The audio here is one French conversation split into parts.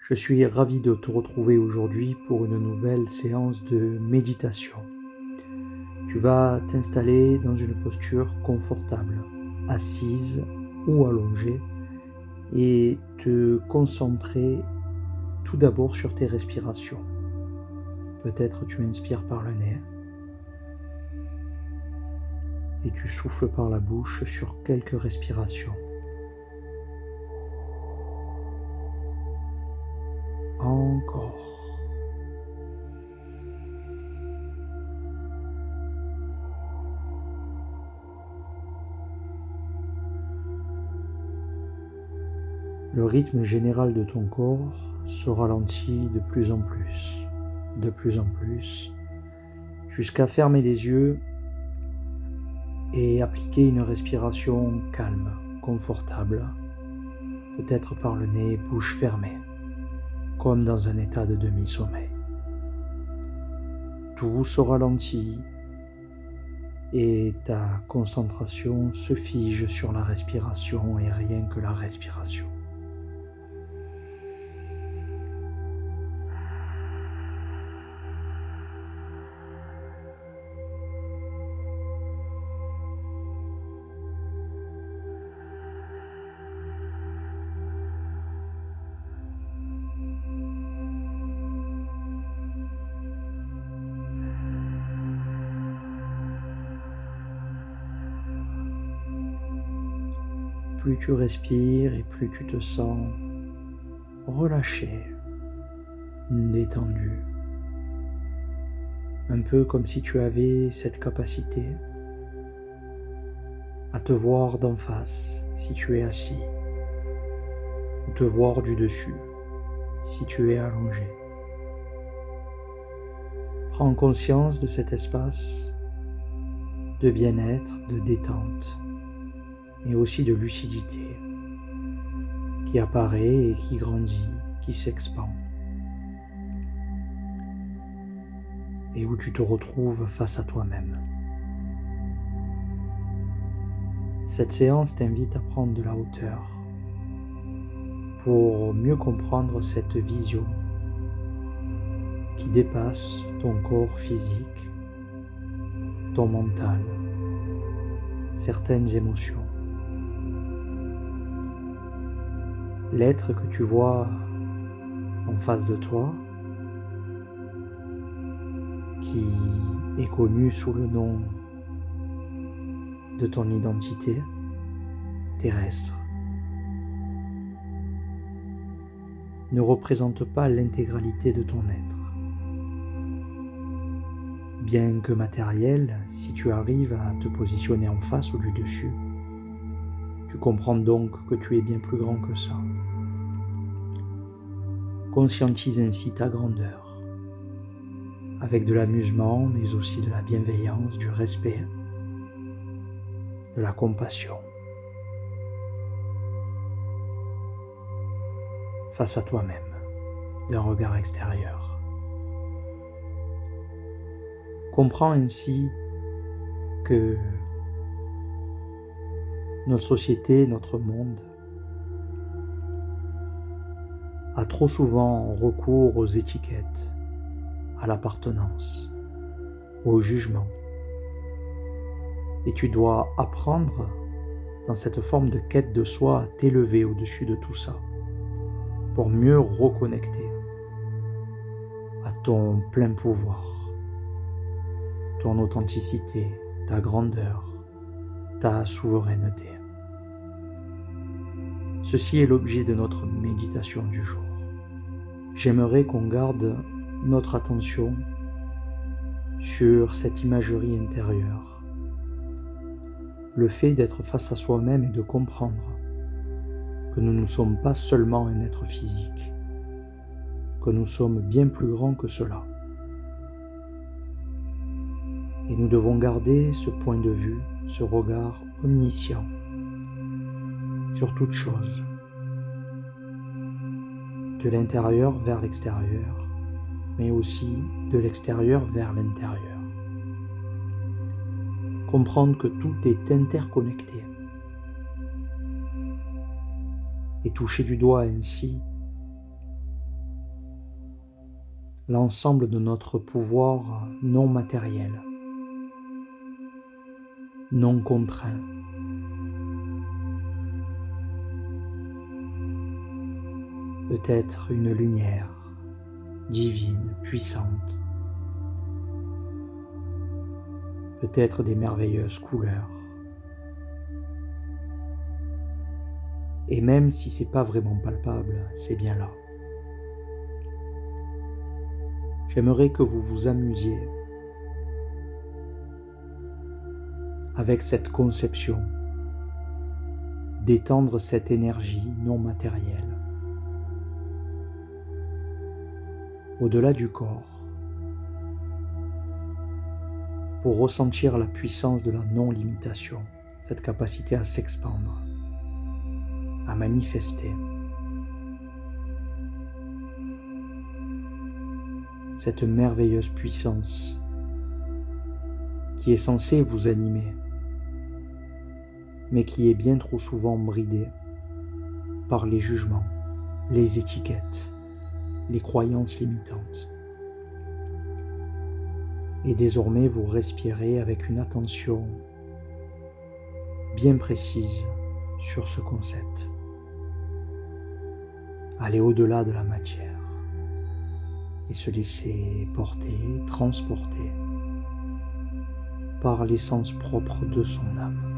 Je suis ravi de te retrouver aujourd'hui pour une nouvelle séance de méditation. Tu vas t'installer dans une posture confortable, assise ou allongée, et te concentrer tout d'abord sur tes respirations. Peut-être tu inspires par le nez et tu souffles par la bouche sur quelques respirations. Encore. Le rythme général de ton corps se ralentit de plus en plus, jusqu'à fermer les yeux et appliquer une respiration calme, confortable, peut-être par le nez, bouche fermée, comme dans un état de demi-sommeil. Tout se ralentit et ta concentration se fige sur la respiration et rien que la respiration. Plus tu respires et plus tu te sens relâché, détendu. Un peu comme si tu avais cette capacité à te voir d'en face si tu es assis, ou te voir du dessus si tu es allongé. Prends conscience de cet espace de bien-être, de détente, mais aussi de lucidité qui apparaît et qui grandit, qui s'expand, et où tu te retrouves face à toi-même. Cette séance t'invite à prendre de la hauteur pour mieux comprendre cette vision qui dépasse ton corps physique, ton mental, certaines émotions. L'être que tu vois en face de toi, qui est connu sous le nom de ton identité terrestre, ne représente pas l'intégralité de ton être. Bien que matériel, si tu arrives à te positionner en face ou du dessus, tu comprends donc que tu es bien plus grand que ça. Conscientise ainsi ta grandeur, avec de l'amusement, mais aussi de la bienveillance, du respect, de la compassion, face à toi-même, d'un regard extérieur. Comprends ainsi que notre société, notre monde, a trop souvent recours aux étiquettes, à l'appartenance, au jugement. Et tu dois apprendre, dans cette forme de quête de soi, à t'élever au-dessus de tout ça, pour mieux reconnecter à ton plein pouvoir, ton authenticité, ta grandeur, ta souveraineté. Ceci est l'objet de notre méditation du jour. J'aimerais qu'on garde notre attention sur cette imagerie intérieure. Le fait d'être face à soi-même et de comprendre que nous ne sommes pas seulement un être physique, que nous sommes bien plus grands que cela. Et nous devons garder ce point de vue, ce regard omniscient sur toute chose, de l'intérieur vers l'extérieur, mais aussi de l'extérieur vers l'intérieur. Comprendre que tout est interconnecté et toucher du doigt ainsi l'ensemble de notre pouvoir non matériel, non contraint. Peut-être une lumière divine, puissante, peut-être des merveilleuses couleurs. Et même si c'est pas vraiment palpable, c'est bien là. J'aimerais que vous vous amusiez avec cette conception, d'étendre cette énergie non matérielle au-delà du corps pour ressentir la puissance de la non-limitation, cette capacité à s'expandre, à manifester, cette merveilleuse puissance qui est censée vous animer, mais qui est bien trop souvent bridée par les jugements, les étiquettes, les croyances limitantes. Et désormais, vous respirez avec une attention bien précise sur ce concept. Aller au-delà de la matière et se laisser porter, transporter par l'essence propre de son âme.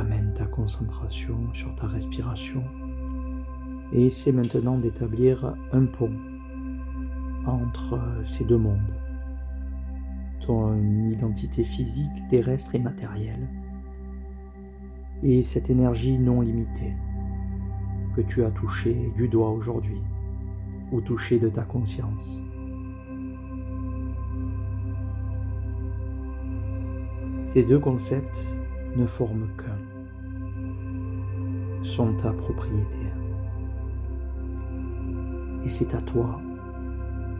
ramène ta concentration sur ta respiration et essaie maintenant d'établir un pont entre ces deux mondes. Ton identité physique, terrestre et matérielle, et cette énergie non limitée que tu as touchée du doigt aujourd'hui, ou touchée de ta conscience. Ces deux concepts ne forment qu'un, sont ta propriété. Et c'est à toi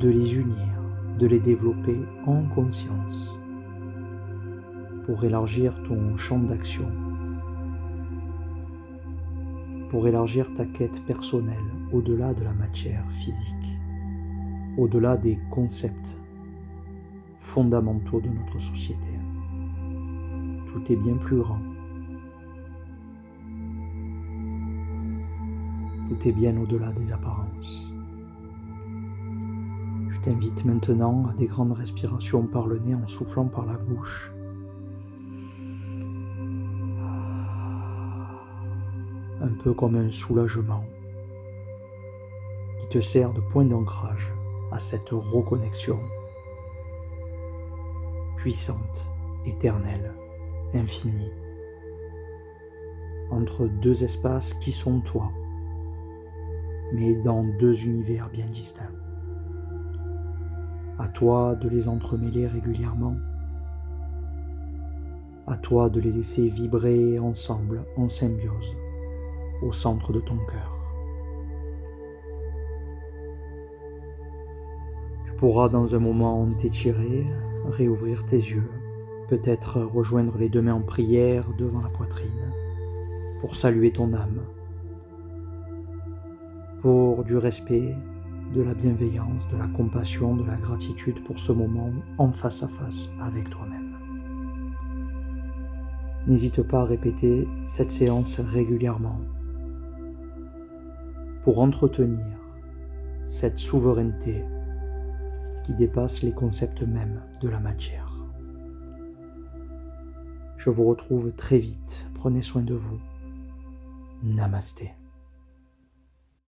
de les unir, de les développer en conscience pour élargir ton champ d'action, pour élargir ta quête personnelle au-delà de la matière physique, au-delà des concepts fondamentaux de notre société. Tout est bien plus grand. Tout est bien au-delà des apparences. Je t'invite maintenant à des grandes respirations par le nez en soufflant par la bouche. Un peu comme un soulagement qui te sert de point d'ancrage à cette reconnexion puissante, éternelle, infinie, entre deux espaces qui sont toi, mais dans deux univers bien distincts. À toi de les entremêler régulièrement, à toi de les laisser vibrer ensemble en symbiose au centre de ton cœur. Tu pourras dans un moment t'étirer, réouvrir tes yeux, peut-être rejoindre les deux mains en prière devant la poitrine pour saluer ton âme, pour du respect, de la bienveillance, de la compassion, de la gratitude pour ce moment en face à face avec toi-même. N'hésite pas à répéter cette séance régulièrement pour entretenir cette souveraineté qui dépasse les concepts mêmes de la matière. Je vous retrouve très vite. Prenez soin de vous. Namasté.